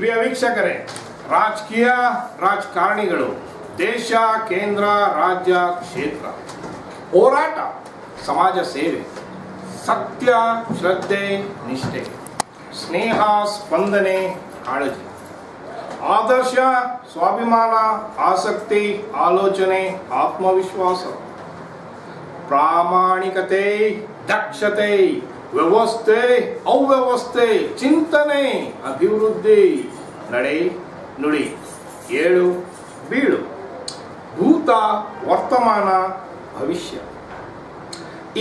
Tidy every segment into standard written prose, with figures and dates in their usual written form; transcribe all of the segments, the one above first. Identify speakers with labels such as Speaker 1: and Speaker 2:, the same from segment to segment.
Speaker 1: ಪ್ರಿಯ ವೀಕ್ಷಕರೇ, ರಾಜಕೀಯ ರಾಜಕಾರಣಿಗಳು ದೇಶ, ಕೇಂದ್ರ, ರಾಜ್ಯ, ಕ್ಷೇತ್ರ, ಹೋರಾಟ, ಸಮಾಜ ಸೇವೆ, ಸತ್ಯ, ಶ್ರದ್ಧೆ, ನಿಷ್ಠೆ, ಸ್ನೇಹ, ಸ್ಪಂದನೆ, ಕಾಳಜಿ, ಆದರ್ಶ, ಸ್ವಾಭಿಮಾನ, ಆಸಕ್ತಿ, ಆಲೋಚನೆ, ಆತ್ಮವಿಶ್ವಾಸ, ಪ್ರಾಮಾಣಿಕತೆ, ದಕ್ಷತೆ, ವ್ಯವಸ್ಥೆ, ಅವ್ಯವಸ್ಥೆ, ಚಿಂತನೆ, ಅಭಿವೃದ್ಧಿ, ನಡೆ, ನುಡಿ, ಏಳು ಬೀಳು, ಭೂತ, ವರ್ತಮಾನ, ಭವಿಷ್ಯ,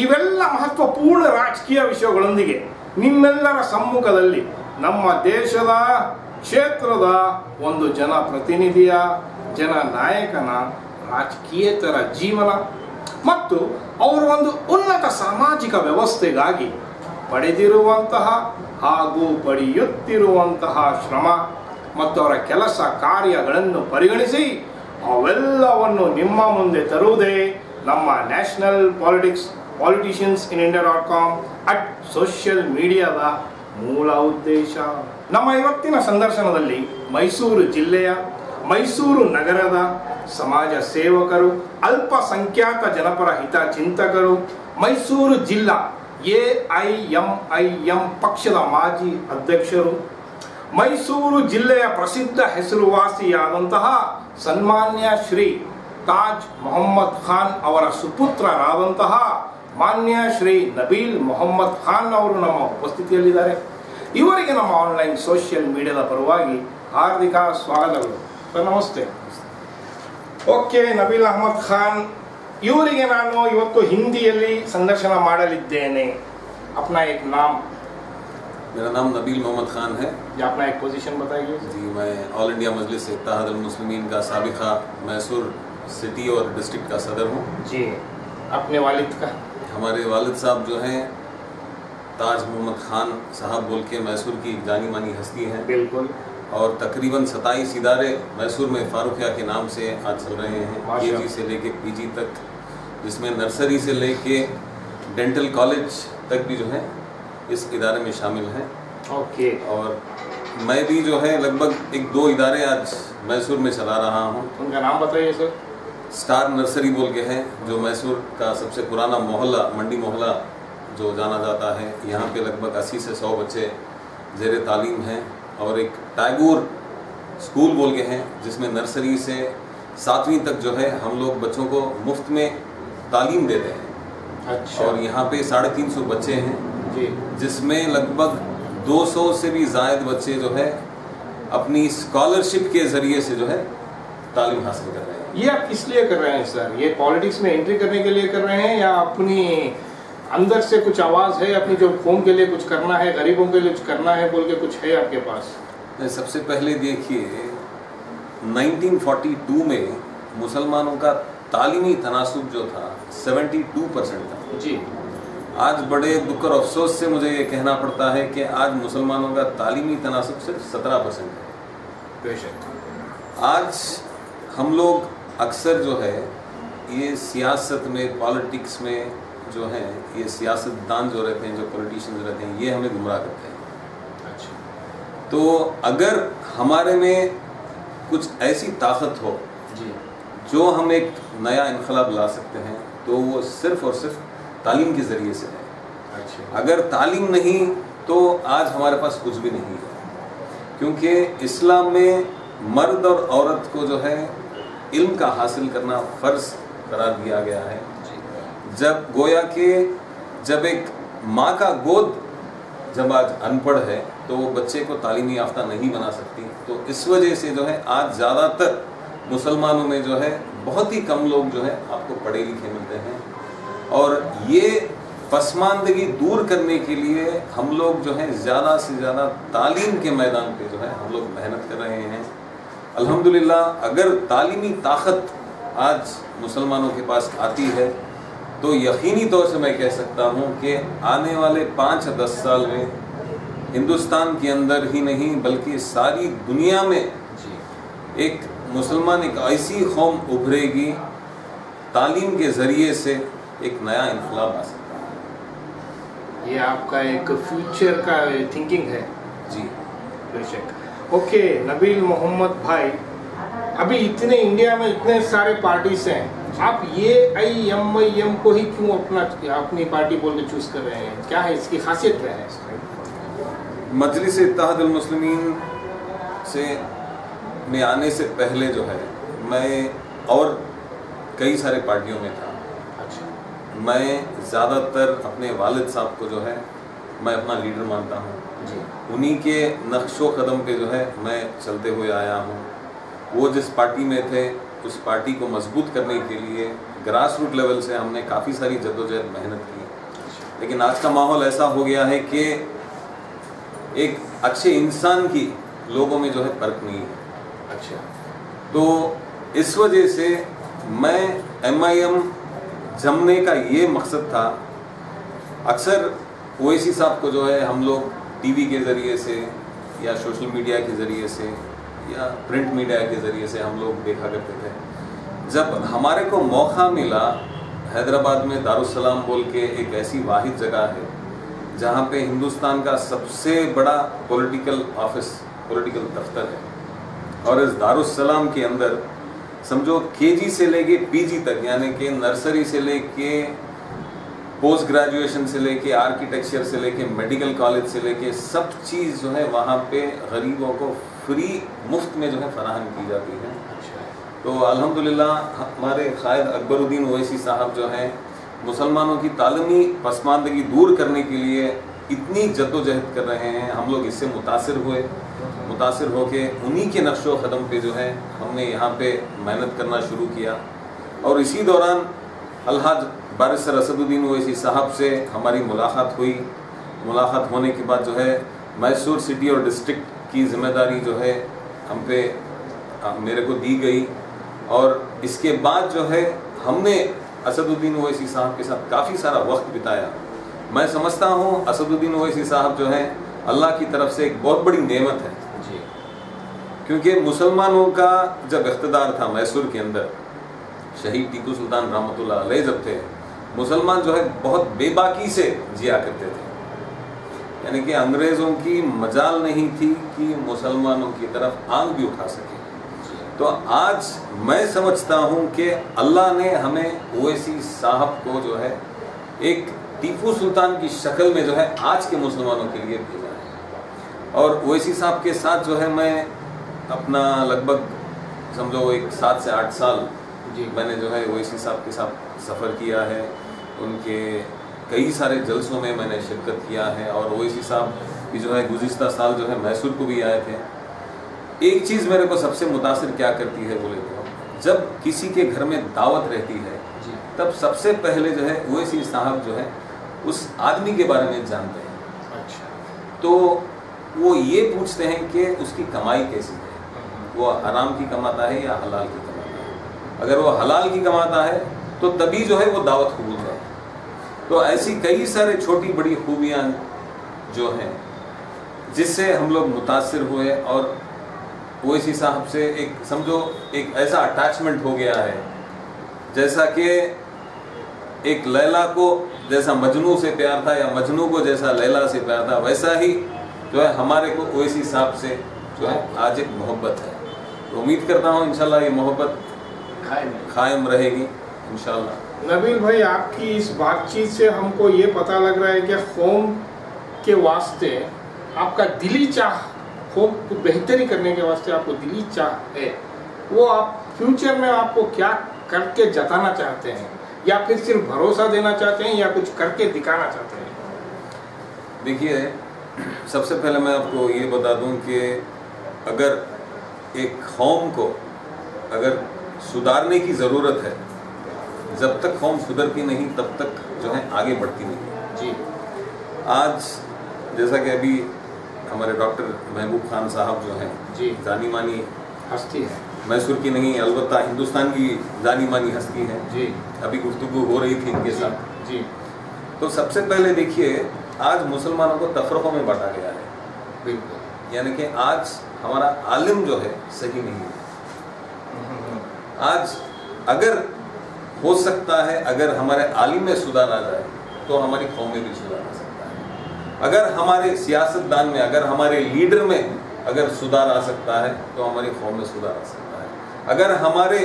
Speaker 1: ಇವೆಲ್ಲ ಮಹತ್ವಪೂರ್ಣ ರಾಜಕೀಯ ವಿಷಯಗಳೊಂದಿಗೆ ನಿಮ್ಮೆಲ್ಲರ ಸಮ್ಮುಖದಲ್ಲಿ ನಮ್ಮ ದೇಶದ ಕ್ಷೇತ್ರದ ಒಂದು ಜನಪ್ರತಿನಿಧಿಯ, ಜನನಾಯಕನ ರಾಜಕೀಯೇತರ ಜೀವನ ಮತ್ತು ಅವರ ಒಂದು ಉನ್ನತ ಸಾಮಾಜಿಕ ವ್ಯವಸ್ಥೆಗಾಗಿ ಪಡೆದಿರುವಂತಹ ಹಾಗೂ ಪಡೆಯುತ್ತಿರುವಂತಹ ಶ್ರಮ ಮತ್ತು ಅವರ ಕೆಲಸ ಕಾರ್ಯಗಳನ್ನು ಪರಿಗಣಿಸಿ ಅವೆಲ್ಲವನ್ನು ನಿಮ್ಮ ಮುಂದೆ ತರುವುದೇ ನಮ್ಮ national politicians in India dot com at social ಮೀಡಿಯಾದ ಮೂಲ ಉದ್ದೇಶ. ನಮ್ಮ ಇವತ್ತಿನ ಸಂದರ್ಶನದಲ್ಲಿ ಮೈಸೂರು ಜಿಲ್ಲೆಯ, ಮೈಸೂರು ನಗರದ ಸಮಾಜ ಸೇವಕರು, ಅಲ್ಪಸಂಖ್ಯಾತ ಜನಪರ ಹಿತ ಚಿಂತಕರು, ಮೈಸೂರು ಜಿಲ್ಲಾ AIMIM ಪಕ್ಷದ ಮಾಜಿ ಅಧ್ಯಕ್ಷರು, ಮೈಸೂರು ಜಿಲ್ಲೆಯ ಪ್ರಸಿದ್ಧ ಹೆಸರುವಾಸಿಯಾದಂತಹ ಸನ್ಮಾನ್ಯ ಶ್ರೀ ತಾಜ್ ಮೊಹಮ್ಮದ್ ಖಾನ್ ಅವರ ಸುಪುತ್ರರಾದಂತಹ ಮಾನ್ಯ ಶ್ರೀ ನಬೀಲ್ ಮೊಹಮ್ಮದ್ ಖಾನ್ ಅವರು ನಮ್ಮ ಉಪಸ್ಥಿತಿಯಲ್ಲಿದ್ದಾರೆ. ಇವರಿಗೆ ನಮ್ಮ ಆನ್ಲೈನ್ ಸೋಷಿಯಲ್ ಮೀಡಿಯಾದ ಪರವಾಗಿ ಹಾರ್ದಿಕ ಸ್ವಾಗತಗಳು. ಸರ್ ನಮಸ್ತೆ. ಓಕೆ, ನಬೀಲ್ ಅಹಮದ್ ಖಾನ್ ಇವರಿಗೆ ನಾನು ಇವತ್ತು ಹಿಂದಿಯಲ್ಲಿ ಸಂದರ್ಶನ ಮಾಡಲಿದ್ದೇನೆ. अपना एक नाम.
Speaker 2: मेरा नाम नबील मोहम्मद खान है
Speaker 1: जी, अपना एक पोजीशन बताइए.
Speaker 2: जी, मैं ऑल इंडिया मजलिस इत्तेहाद अल मुस्लिमीन का साबिका मैसूर सिटी और डिस्ट्रिक्ट का सदर हूँ.
Speaker 1: जी, अपने वालिद का?
Speaker 2: हमारे वालिद साहब जो हैं ताज मोहम्मद खान साहब बोल के मैसूर की जानी मानी हस्ती हैं.
Speaker 1: बिल्कुल.
Speaker 2: और तकरीबन 27 इदारे मैसूर में फारूकिया के नाम से आज चल रहे हैं, KG से लेके PG तक, जिसमें नर्सरी से लेके डेंटल कॉलेज तक भी जो है इस इदारे में शामिल हैं.
Speaker 1: ओके.
Speaker 2: और मैं भी जो है लगभग 1-2 इदारे आज मैसूर में चला रहा हूँ.
Speaker 1: उनका नाम बताइए सर.
Speaker 2: स्टार नर्सरी बोल के है, जो मैसूर का सबसे पुराना मोहल्ला, मंडी मोहल्ला जो जाना जाता है. यहाँ पे लगभग 80 से 100 बच्चे ज़ेर तालीम हैं. और एक टैगोर स्कूल बोल के हैं, जिसमें नर्सरी से 7वीं तक जो है हम लोग बच्चों को मुफ्त में तालीम देते हैं.
Speaker 1: अच्छा.
Speaker 2: और यहाँ पे 350 बच्चे हैं
Speaker 1: जी,
Speaker 2: जिसमें लगभग 200 से भी ज़ायद बच्चे जो है अपनी स्कॉलरशिप के ज़रिए से जो है तालीम हासिल कर रहे हैं.
Speaker 1: ये आप किस लिए कर रहे हैं सर? ये पॉलिटिक्स में एंट्री करने के लिए कर रहे हैं या अपनी अंदर से कुछ आवाज़ है, अपनी जो कौम के लिए कुछ करना है, गरीबों के लिए कुछ करना है बोल के कुछ है आपके पास?
Speaker 2: सबसे पहले देखिए, 1942 में मुसलमानों का तालीमी तनासुब जो था 72% था.
Speaker 1: जी.
Speaker 2: आज बड़े दुख और अफसोस से मुझे ये कहना पड़ता है कि आज मुसलमानों का तालीमी तनासुब सिर्फ 17% है.
Speaker 1: बेशक.
Speaker 2: आज हम लोग अक्सर जो है ये सियासत में, पॉलिटिक्स में जो हैं, ये सियासतदान जो रहते हैं, जो पॉलिटिशियंस रहते हैं, ये हमें गुमराह करते हैं.
Speaker 1: अच्छा.
Speaker 2: तो अगर हमारे में कुछ ऐसी ताकत हो
Speaker 1: जी,
Speaker 2: जो हम एक नया इनकलाब ला सकते हैं, तो वो सिर्फ और सिर्फ तालीम के ज़रिए से है.
Speaker 1: अच्छा.
Speaker 2: अगर तालीम नहीं तो आज हमारे पास कुछ भी नहीं है. क्योंकि इस्लाम में मर्द और औरत को जो है इल्म का हासिल करना फ़र्ज़ करार दिया गया है. जब गोया के जब एक माँ का गोद जब आज अनपढ़ है तो वो बच्चे को तालीमी याफ्ता नहीं बना सकती. तो इस वजह से जो है आज ज़्यादातर मुसलमानों में जो है बहुत ही कम लोग जो है आपको पढ़े लिखे मिलते हैं. और ये पसमानदगी दूर करने के लिए हम लोग जो है ज़्यादा से ज़्यादा तालीम के मैदान पे जो है हम लोग मेहनत कर रहे हैं. अल्हम्दुलिल्लाह, अगर तालीमी ताकत आज मुसलमानों के पास आती है तो यकीनी तौर से मैं कह सकता हूँ कि आने वाले 5-10 साल में हिंदुस्तान के अंदर ही नहीं बल्कि सारी दुनिया में एक मुसलमान, एक ऐसी कौम उभरेगी, तालीम के ज़रिए से एक नया इनकलाब आ सकता है.
Speaker 1: ये आपका एक फ्यूचर का थिंकिंग है.
Speaker 2: जी,
Speaker 1: बेशक. ओके नबील मोहम्मद भाई, अभी इतने इंडिया में इतने सारे पार्टीज हैं, आप ये AIMIM को ही क्यों अपनी पार्टी बोल के चूज कर रहे हैं? क्या है इसकी खासियत, क्या है इसमें?
Speaker 2: मजलिस इत्तेहादुल मुस्लिमीन से में आने से पहले जो है मैं और कई सारे पार्टियों में था।
Speaker 1: अच्छा
Speaker 2: मैं ज़्यादातर अपने वालिद साहब को जो है मैं अपना लीडर मानता हूँ
Speaker 1: जी,
Speaker 2: उन्हीं के नक्शो कदम पे जो है मैं चलते हुए आया हूँ। वो जिस पार्टी में थे उस पार्टी को मजबूत करने के लिए ग्रास रूट लेवल से हमने काफ़ी सारी जद्दोजहद मेहनत की, लेकिन आज का माहौल ऐसा हो गया है कि एक अच्छे इंसान की लोगों में जो है फ़र्क नहीं है।
Speaker 1: अच्छा,
Speaker 2: तो इस वजह से मैं MIM जमने का ये मकसद था। अक्सर ओवैसी साहब को जो है हम लोग टीवी के ज़रिए से या सोशल मीडिया के ज़रिए से या प्रिंट मीडिया के ज़रिए से हम लोग देखा करते थे। जब हमारे को मौका मिला, हैदराबाद में दारुस्सलाम बोल के एक ऐसी वाहिद जगह है जहाँ पे हिंदुस्तान का सबसे बड़ा पॉलिटिकल ऑफिस, पॉलिटिकल दफ्तर है, और इस दारुस्सलाम के अंदर समझो KG से लेके PG तक, यानी कि नर्सरी से लेके पोस्ट ग्रेजुएशन से लेके आर्किटेक्चर से लेके मेडिकल कॉलेज से लेके सब चीज़ जो है वहाँ पे गरीबों को फ्री मुफ्त में जो है फराहम की जाती है। तो अल्हम्दुलिल्लाह हमारे कायद अकबरुद्दीन ओवैसी साहब जो हैं मुसलमानों की तालीमी पसमानदगी दूर करने के लिए इतनी जद्दोजहद कर रहे हैं, हम लोग इससे मुतासिर होके उन्हीं के नक्शो कदम पे जो है हमने यहाँ पे मेहनत करना शुरू किया। और इसी दौरान अलहाज बारिस्टर असदुद्दीन ओवैसी साहब से हमारी मुलाकात हुई। मुलाकात होने के बाद जो है मैसूर सिटी और डिस्ट्रिक्ट की जिम्मेदारी जो है हम पे मेरे को दी गई, और इसके बाद जो है हमने असदुद्दीन ओवैसी साहब के साथ काफ़ी सारा वक्त बिताया। मैं समझता हूँ असदुद्दीन ओवैसी साहब जो है अल्लाह की तरफ से एक बहुत बड़ी नेमत है
Speaker 1: जी,
Speaker 2: क्योंकि मुसलमानों का जब इख्तिदार था मैसूर के अंदर, शहीद टीपू सुल्तान रहमतुल्लाह अलैह जब थे, मुसलमान जो है बहुत बेबाकी से जिया करते थे, यानी कि अंग्रेज़ों की मजाल नहीं थी कि मुसलमानों की तरफ आंख भी उठा सके। तो आज मैं समझता हूँ कि अल्लाह ने हमें ओवैसी साहब को जो है एक टीपू सुल्तान की शक्ल में जो है आज के मुसलमानों के लिए भेजा है। और ओवैसी साहब के साथ जो है मैं अपना लगभग समझो एक 7 से 8 साल
Speaker 1: जी,
Speaker 2: मैंने जो है ओवैसी साहब के साथ सफ़र किया है। उनके कई सारे जलसों में मैंने शिरकत किया है, और ओवैसी साहब की जो है गुज़िश्ता साल जो है मैसूर को भी आए थे। एक चीज़ मेरे को सबसे मुतासिर क्या करती है बोले तो, जब किसी के घर में दावत रहती है
Speaker 1: जी,
Speaker 2: तब सबसे पहले जो है ओवैसी साहब जो है उस आदमी के बारे में जानते हैं।
Speaker 1: अच्छा,
Speaker 2: तो वो ये पूछते हैं कि उसकी कमाई कैसी है, वो हराम की कमाता है या हलाल की कमाता है। अगर वो हलाल की कमाता है तो तभी जो है वो दावत कबूल है। तो ऐसी कई सारे छोटी बड़ी खूबियाँ जो हैं जिससे हम लोग मुतासिर हुए, और ओवैसी साहब से एक समझो एक ऐसा अटैचमेंट हो गया है जैसा कि एक लैला को जैसा मजनू से प्यार था या मजनू को जैसा लैला से प्यार था, वैसा ही जो है हमारे को ओवैसी साहब से जो है आज एक मोहब्बत है। तो उम्मीद करता हूँ इंशाल्लाह ये मोहब्बत कायम रहेगी इंशाल्लाह।
Speaker 1: नबील भाई, आपकी इस बातचीत से हमको ये पता लग रहा है कि कौम के वास्ते आपका दिली चाह, कौम को बेहतरी करने के वास्ते आपको दिली चाह है, वो आप फ्यूचर में आपको क्या करके जताना चाहते हैं, या फिर सिर्फ भरोसा देना चाहते हैं, या कुछ करके दिखाना चाहते हैं?
Speaker 2: देखिए, सबसे पहले मैं आपको ये बता दूं कि अगर एक कौम को अगर सुधारने की ज़रूरत है, जब तक कौम सुधरती नहीं तब तक जो है आगे बढ़ती नहीं
Speaker 1: जी।
Speaker 2: आज जैसा कि अभी हमारे डॉक्टर महबूब खान साहब जो हैं
Speaker 1: जी,
Speaker 2: जानी मानी
Speaker 1: हस्ती है
Speaker 2: मैसूर की नहीं अलबत्ता हिंदुस्तान की जानी मानी हस्ती है,
Speaker 1: जी,
Speaker 2: अभी गुफ्तगू हो रही थी इनके साथ।
Speaker 1: जी,
Speaker 2: तो सबसे पहले देखिए, आज मुसलमानों को तफरकों में बांटा गया है,
Speaker 1: बिल्कुल।
Speaker 2: यानी कि आज हमारा आलिम जो है सही नहीं है। आज अगर हो सकता है अगर हमारे आलिम में सुधार आ जाए तो हमारी कौम में भी सुधार आ सकता है। अगर हमारे सियासतदान में, अगर हमारे लीडर में اگر سدھار آ سکتا ہے تو ہماری قوم میں سدھار آ سکتا ہے. اگر ہمارے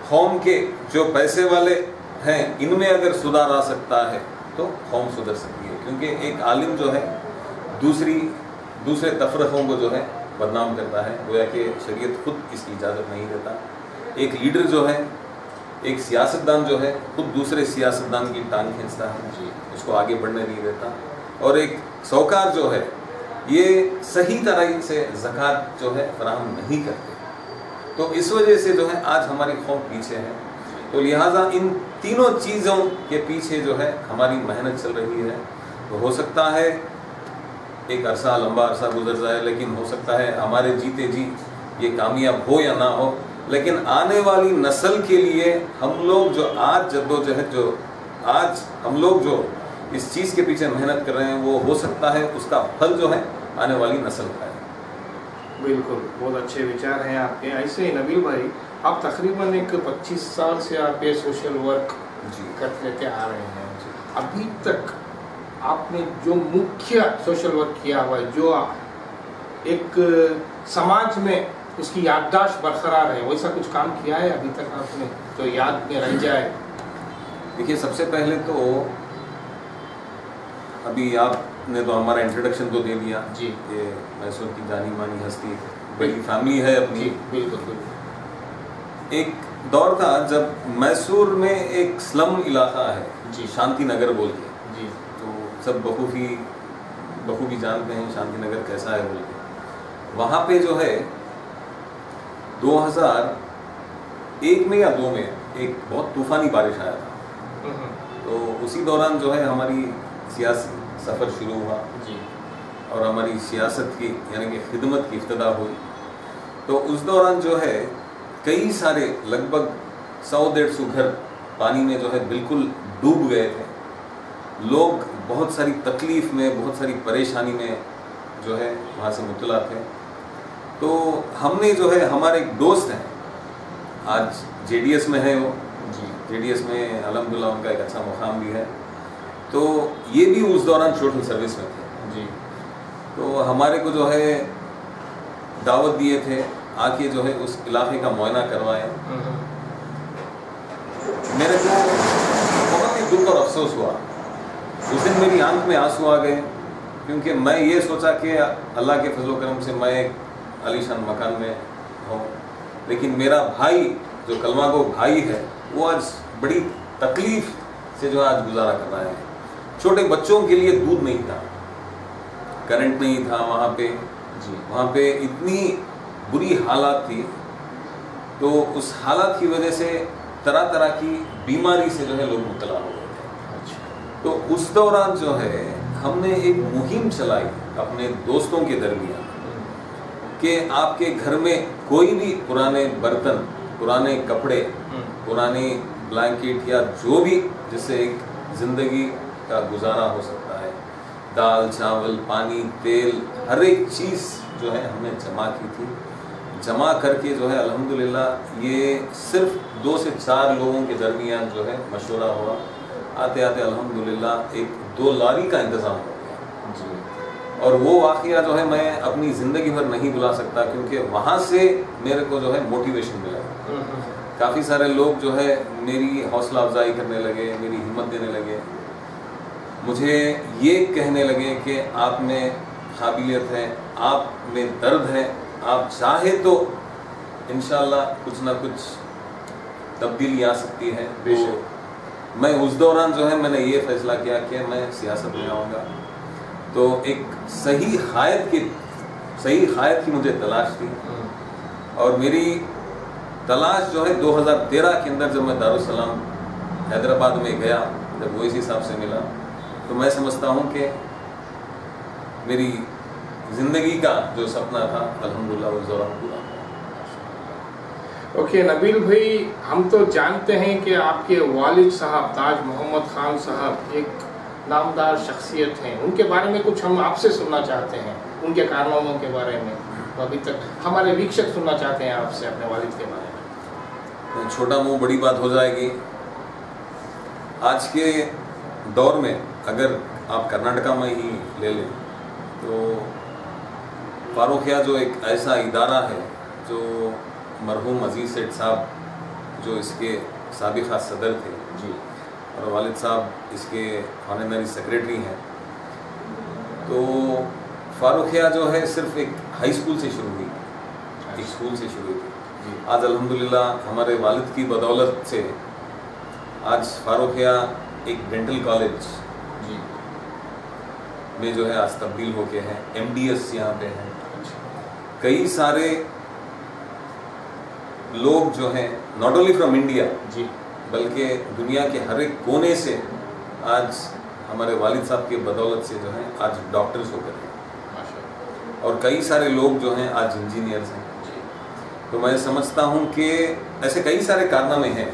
Speaker 2: قوم کے جو پیسے والے ہیں ان میں اگر سدھار آ سکتا ہے تو قوم سدھر سکتی ہے. کیونکہ ایک عالم جو ہے دوسرے تفرقوں کو جو ہے بدنام کرتا ہے، گویا کہ شریعت خود اس کی اجازت نہیں دیتا. ایک لیڈر جو ہے، ایک سیاستدان جو ہے، خود دوسرے سیاستدان کی ٹانگ کھینچتا ہے، اس کو آگے بڑھنے نہیں دیتا. اور ایک سوکار جو ہے یہ صحیح طرح سے زکوٰۃ جو ہے فراہم نہیں کرتے. تو اس وجہ سے جو ہے آج ہماری قوم پیچھے ہے. تو لہٰذا ان تینوں چیزوں کے پیچھے جو ہے ہماری محنت چل رہی ہے. تو ہو سکتا ہے ایک عرصہ، لمبا عرصہ گزر جائے، لیکن ہو سکتا ہے ہمارے جیتے جی یہ کامیاب ہو یا نہ ہو، لیکن آنے والی نسل کے لیے ہم لوگ جو آج جدوجہد جو آج ہم لوگ جو اس چیز کے پیچھے محنت کر رہے ہیں وہ ہو سکتا ہے اس کا پھل جو ہے آنے والی نسل کا ہے.
Speaker 1: بالکل، بہت اچھے وچار ہیں آپ کے. ایسے ہی نبیل بھائی، آپ تقریباً ایک 25 سال سے آپ یہ سوشل ورک کرتے آ رہے ہیں. ابھی تک آپ نے جو مکھیہ سوشل ورک کیا ہوا ہے، جو ایک سماج میں اس کی یادداشت برقرار ہے، ویسا کچھ کام کیا ہے ابھی تک آپ نے جو یاد میں رہ جائے؟
Speaker 2: دیکھیے، سب سے پہلے تو ابھی آپ نے تو ہمارا انٹروڈکشن تو دے دیا
Speaker 1: جی،
Speaker 2: کہ میسور کی جانی مانی ہستی، بڑی فیملی ہے اپنی.
Speaker 1: بالکل.
Speaker 2: ایک دور تھا جب میسور میں ایک سلم علاقہ ہے
Speaker 1: جی،
Speaker 2: شانتی نگر بول کے.
Speaker 1: جی،
Speaker 2: تو سب بخوبی جانتے ہیں شانتی نگر کیسا ہے بول کے. وہاں پہ جو ہے 2001 میں یا 2 میں ایک بہت طوفانی بارش آیا تھا. تو اسی دوران جو ہے ہماری سیاسی سفر شروع ہوا
Speaker 1: جی،
Speaker 2: اور ہماری سیاست کی یعنی کہ خدمت کی ابتدا ہوئی. تو اس دوران جو ہے کئی سارے لگ بھگ 100-150 گھر پانی میں جو ہے بالکل ڈوب گئے تھے. لوگ بہت ساری تکلیف میں، بہت ساری پریشانی میں جو ہے وہاں سے مبتلا تھے. تو ہم نے جو ہے ہمارے ایک دوست ہیں، آج JDS میں ہے وہ. JDS میں الحمدللہ ان کا ایک اچھا مقام بھی ہے. تو یہ بھی اس دوران سوشل سروس میں تھے.
Speaker 1: جی،
Speaker 2: تو ہمارے کو جو ہے دعوت دیے تھے آ کے جو ہے اس علاقے کا معائنہ کروائے. میرے کو بہت ہی دکھ اور افسوس ہوا. اس دن میری آنکھ میں آنسو آ گئے، کیونکہ میں یہ سوچا کہ اللہ کے فضل و کرم سے میں ایک عالیشان مکان میں ہوں، لیکن میرا بھائی جو کلمہ گو بھائی ہے وہ آج بڑی تکلیف سے جو آج گزارا کر رہا ہے. چھوٹے بچوں کے لیے دودھ نہیں تھا، کرنٹ نہیں تھا وہاں پہ. وہاں پہ اتنی بری حالات تھی. تو اس حالات کی وجہ سے طرح طرح کی بیماری سے جو ہے لوگ مبتلا ہو گئے تھے. تو اس دوران جو ہے ہم نے ایک مہم چلائی اپنے دوستوں کے درمیان کہ آپ کے گھر میں کوئی بھی پرانے برتن، پرانے کپڑے، پرانی بلینکٹ یا جو بھی جس سے ایک زندگی کا گزارا ہو سکتا ہے، دال چاول پانی تیل ہر ایک چیز جو ہے ہم نے جمع کی تھی. جمع کر کے جو ہے الحمدللہ یہ صرف 2 سے 4 لوگوں کے درمیان جو ہے مشورہ ہوا. آتے آتے الحمدللہ 1-2 لاری کا انتظام ہو گیا. اور وہ واقعہ جو ہے میں اپنی زندگی بھر نہیں بھلا سکتا، کیونکہ وہاں سے میرے کو جو ہے موٹیویشن ملا. کافی سارے لوگ جو ہے میری حوصلہ افزائی کرنے لگے، میری ہمت دینے لگے، مجھے یہ کہنے لگے کہ آپ میں قابلیت ہے، آپ میں درد ہے، آپ چاہے تو انشاءاللہ کچھ نہ کچھ تبدیلی آ سکتی ہے. تو میں اس دوران جو ہے میں نے یہ فیصلہ کیا کہ میں سیاست میں آؤں گا. تو ایک صحیح قائد کی مجھے تلاش تھی، اور میری تلاش جو ہے 2013 کے اندر جب میں دارالسلام حیدرآباد میں گیا، جب وہ اسی صاحب سے ملا، تو میں سمجھتا ہوں کہ میری زندگی کا جو سپنا تھا الحمدللہ اس دوران پورا.
Speaker 1: اوکے نبیل بھائی، ہم تو جانتے ہیں کہ آپ کے والد صاحب تاج محمد خان صاحب ایک نامدار شخصیت ہیں. ان کے بارے میں کچھ ہم آپ سے سننا چاہتے ہیں، ان کے کارناموں کے بارے میں. ابھی تک ہمارے ویکشک سننا چاہتے ہیں آپ سے اپنے والد کے بارے میں.
Speaker 2: چھوٹا منہ بڑی بات ہو جائے گی. آج کے دور میں اگر آپ کرناٹکا میں ہی لے لیں تو फारूखिया जो एक ऐसा इदारा है जो मरहूम अजीज़ सेठ साहब जो इसके साबिक़ा सदर थे
Speaker 1: जी,
Speaker 2: और वालिद साहब इसके ऑनररी सेक्रेटरी हैं। तो फारूखिया जो है सिर्फ एक हाई स्कूल से शुरू हुई, एक स्कूल से शुरू हुई। आज अल्हम्दुलिल्लाह हमारे वालिद की बदौलत से आज फारूखिया एक डेंटल कॉलेज
Speaker 1: जी,
Speaker 2: में जो है आज तब्दील होके है, MDS यहाँ पे है। कई सारे लोग जो हैं नॉट ओनली फ्रॉम इंडिया
Speaker 1: जी,
Speaker 2: बल्कि दुनिया के हर एक कोने से आज हमारे वालिद साहब के बदौलत से जो है आज डॉक्टर्स हो गए हैं और कई सारे लोग जो हैं आज इंजीनियर्स हैं। तो मैं समझता हूँ कि ऐसे कई सारे कारनामे हैं।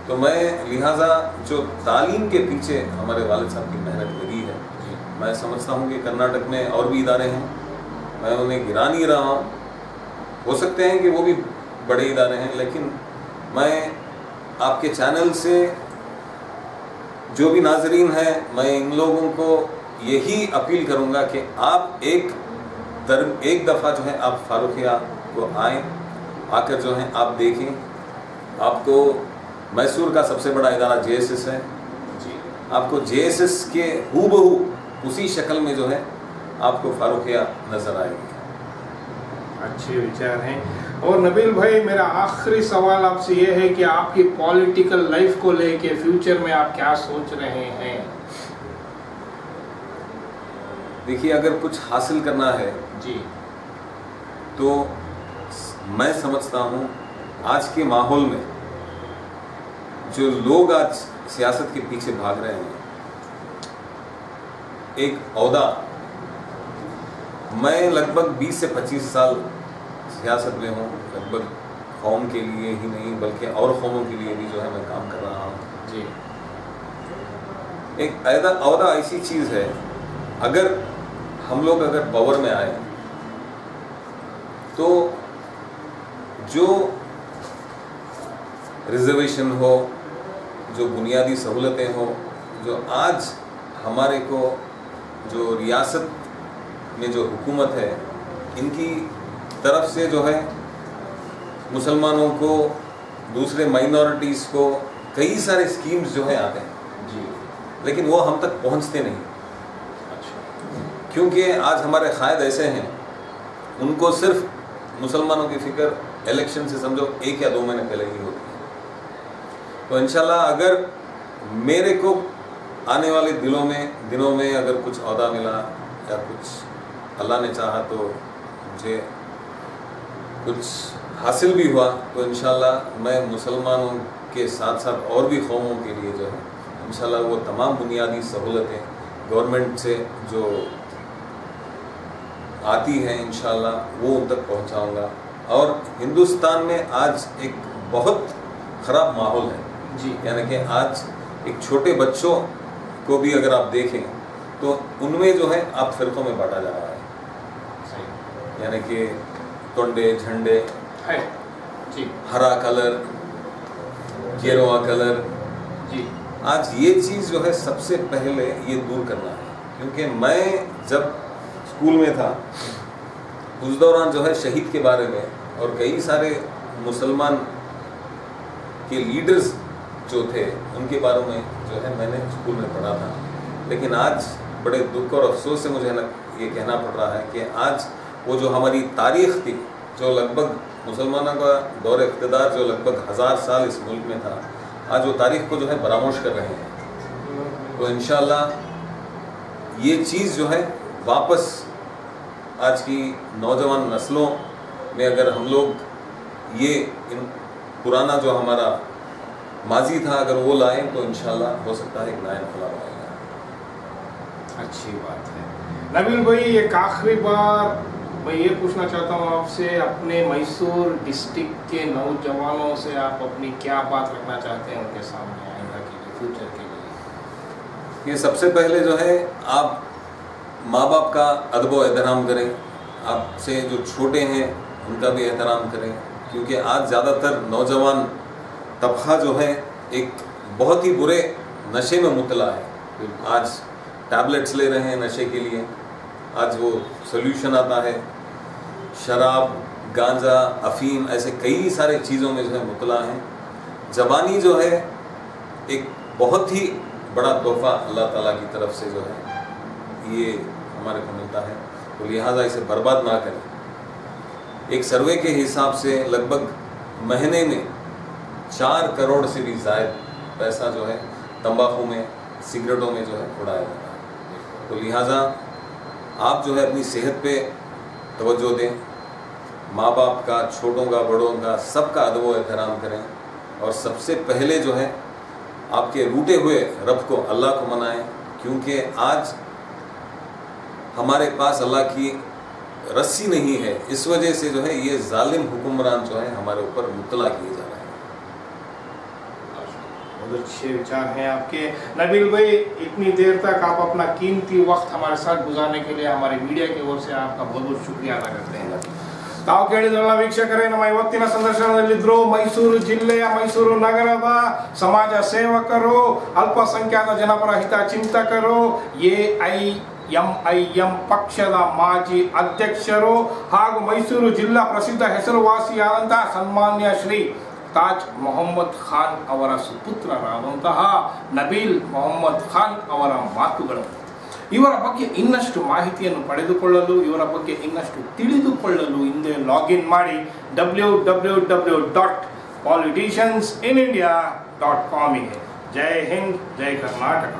Speaker 2: तो मैं लिहाजा जो तालीम के पीछे हमारे वालिद साहब की मेहनत लगी है, मैं समझता हूँ कि कर्नाटक में और भी इदारे हैं, मैं उन्हें गिरा नहीं रहा हूँ, हो सकते हैं कि वो भी बड़े इदारे हैं, लेकिन मैं आपके चैनल से जो भी नाजरीन हैं, मैं इन लोगों को यही अपील करूँगा कि आप एक दफ़ा जो है आप फारूखिया को आएँ, आकर जो है आप देखें। आपको मैसूर का सबसे बड़ा इदारा JSS है जी, आपको JSS के हूबहू उसी शक्ल में जो है आपको फारूखिया नज़र आएगी।
Speaker 1: अच्छे विचार हैं। और नबील भाई, मेरा आखिरी सवाल आपसे ये है कि आपकी पॉलिटिकल लाइफ को लेके फ्यूचर में आप क्या सोच रहे हैं?
Speaker 2: देखिए, अगर कुछ हासिल करना है
Speaker 1: जी,
Speaker 2: तो मैं समझता हूँ आज के माहौल में जो लोग आज सियासत के पीछे भाग रहे हैं, एक ओहदा, मैं लगभग 20 से 25 साल सियासत में हूँ, लगभग कौम के लिए ही नहीं बल्कि और कौमों के लिए भी जो है मैं काम कर रहा हूँ
Speaker 1: जी।
Speaker 2: एक ओहदा ऐसी चीज़ है, अगर हम लोग अगर पावर में आए तो जो रिजर्वेशन हो, जो बुनियादी सहूलतें हो, जो आज हमारे को जो रियासत में जो हुकूमत है इनकी तरफ से जो है मुसलमानों को, दूसरे माइनॉरिटीज़ को कई सारे स्कीम्स जो है आते हैं
Speaker 1: जी,
Speaker 2: लेकिन वो हम तक पहुंचते नहीं।
Speaker 1: अच्छा,
Speaker 2: क्योंकि आज हमारे क़ायद ऐसे हैं, उनको सिर्फ मुसलमानों की फ़िक्र इलेक्शन से समझो 1 या 2 महीने पहले ही होती है। तो इंशाल्लाह अगर मेरे को आने वाले दिनों में अगर कुछ ओहदा मिला या कुछ अल्लाह ने चाहा तो मुझे कुछ हासिल भी हुआ, तो इंशाल्लाह मैं मुसलमानों के साथ साथ और भी कौमों के लिए जो है इंशाल्लाह वो तमाम बुनियादी सहूलतें गवर्नमेंट से जो आती हैं इंशाल्लाह वो उन तक पहुंचाऊंगा। और हिंदुस्तान में आज एक बहुत ख़राब माहौल है
Speaker 1: जी,
Speaker 2: यानी कि आज एक छोटे बच्चों को भी अगर आप देखें तो उनमें जो है आप फ़िरक़ों में बांटा जा रहा है,
Speaker 1: सही
Speaker 2: यानी कि टोंडे झंडे
Speaker 1: है जी,
Speaker 2: हरा कलर, गेरुआ कलर
Speaker 1: जी,
Speaker 2: आज ये चीज़ जो है सबसे पहले ये दूर करना है। क्योंकि मैं जब स्कूल में था उस दौरान जो है शहीद के बारे में और कई सारे मुसलमान के लीडर्स जो थे उनके बारे में जो है मैंने स्कूल में पढ़ा था, लेकिन आज बड़े दुख और अफसोस से मुझे ये कहना पड़ रहा है कि आज वो जो हमारी तारीख़ थी, जो लगभग मुसलमानों का दौर इक़्तिदार जो लगभग 1000 साल इस मुल्क में था, आज वो तारीख़ को जो है फरामोश कर रहे हैं। तो इंशाअल्लाह ये चीज़ जो है वापस आज की नौजवान नस्लों में अगर हम लोग ये पुराना जो हमारा माजी था अगर वो लाएं तो इंशाअल्लाह हो सकता है एक नया इनकलाब आएगा।
Speaker 1: अच्छी बात है। नबील भाई, एक आखिरी बार मैं ये पूछना चाहता हूँ आपसे, अपने मैसूर डिस्ट्रिक्ट के नौजवानों से आप अपनी क्या बात रखना चाहते हैं उनके सामने आइंदा के लिए, फ्यूचर के लिए?
Speaker 2: ये सबसे पहले जो है आप माँ बाप का अदब व एहतराम करें, आपसे जो छोटे हैं उनका भी एहतराम करें, क्योंकि आज ज़्यादातर नौजवान तबका जो है एक बहुत ही बुरे नशे में मुब्तला है। आज टैबलेट्स ले रहे हैं नशे के लिए, आज वो सोल्यूशन आता है شراب، گانجا، افیم، ایسے کئی سارے چیزوں میں جو ہے مبتلا ہیں. زبانی جو ہے ایک بہت ہی بڑا تحفہ اللہ تعالیٰ کی طرف سے جو ہے یہ ہمارے کو ملتا ہے، تو لہٰذا اسے برباد نہ کریں. ایک سروے کے حساب سے لگ بھگ مہینے میں 4 کروڑ سے بھی زائد پیسہ جو ہے تمباکو میں، سگریٹوں میں جو ہے اڑایا جاتا ہے. تو لہٰذا آپ جو ہے اپنی صحت پہ توجہ دیں، ماں باپ کا، چھوٹوں کا، بڑوں کا، سب کا ادب و احترام کریں، اور سب سے پہلے جو ہے آپ کے روٹے ہوئے رب کو، اللہ کو منائیں، کیونکہ آج ہمارے پاس اللہ کی رسی نہیں ہے. اس وجہ سے جو ہے یہ ظالم حکمران جو ہے ہمارے اوپر مطلع کیے جا رہے ہیں.
Speaker 1: بہت اچھے وچار ہیں آپ کے. نبیل بھائی، اتنی دیر تک آپ اپنا قیمتی وقت ہمارے ساتھ گزارنے کے لیے ہماری میڈیا کی اور سے آپ کا بہت بہت ಶುಕ್ರಿಯಾ ಅದ کرتے ہیں. ತಾವು ಕೇಳಿದ್ರಲ್ಲ ವೀಕ್ಷಕರೇ, ನಮ್ಮ ಇವತ್ತಿನ ಸಂದರ್ಶನದಲ್ಲಿದ್ದರು ಮೈಸೂರು ಜಿಲ್ಲೆಯ, ಮೈಸೂರು ನಗರದ ಸಮಾಜ ಸೇವಕರು, ಅಲ್ಪಸಂಖ್ಯಾತ ಜನಪರ ಹಿತ ಚಿಂತಕರು, AIMIM ಪಕ್ಷದ ಮಾಜಿ ಅಧ್ಯಕ್ಷರು ಹಾಗೂ ಮೈಸೂರು ಜಿಲ್ಲಾ ಪ್ರಸಿದ್ಧ ಹೆಸರುವಾಸಿಯಾದಂತಹ ಸನ್ಮಾನ್ಯ ಶ್ರೀ ತಾಜ್ ಮೊಹಮ್ಮದ್ ಖಾನ್ ಅವರ ಸುಪುತ್ರರಾದಂತಹ ನಬೀಲ್ ಮೊಹಮ್ಮದ್ ಖಾನ್ ಅವರ ಮಾತುಗಳು. ಇವರ ಬಗ್ಗೆ ಇನ್ನಷ್ಟು ಮಾಹಿತಿಯನ್ನು ಪಡೆದುಕೊಳ್ಳಲು, ಇವರ ಬಗ್ಗೆ ಇನ್ನಷ್ಟು ತಿಳಿದುಕೊಳ್ಳಲು ಹಿಂದೆ ಲಾಗಿನ್ ಮಾಡಿ www.politiciansinindia.com ಗೆ. ಜೈ ಹಿಂದ್, ಜೈ ಕರ್ನಾಟಕ.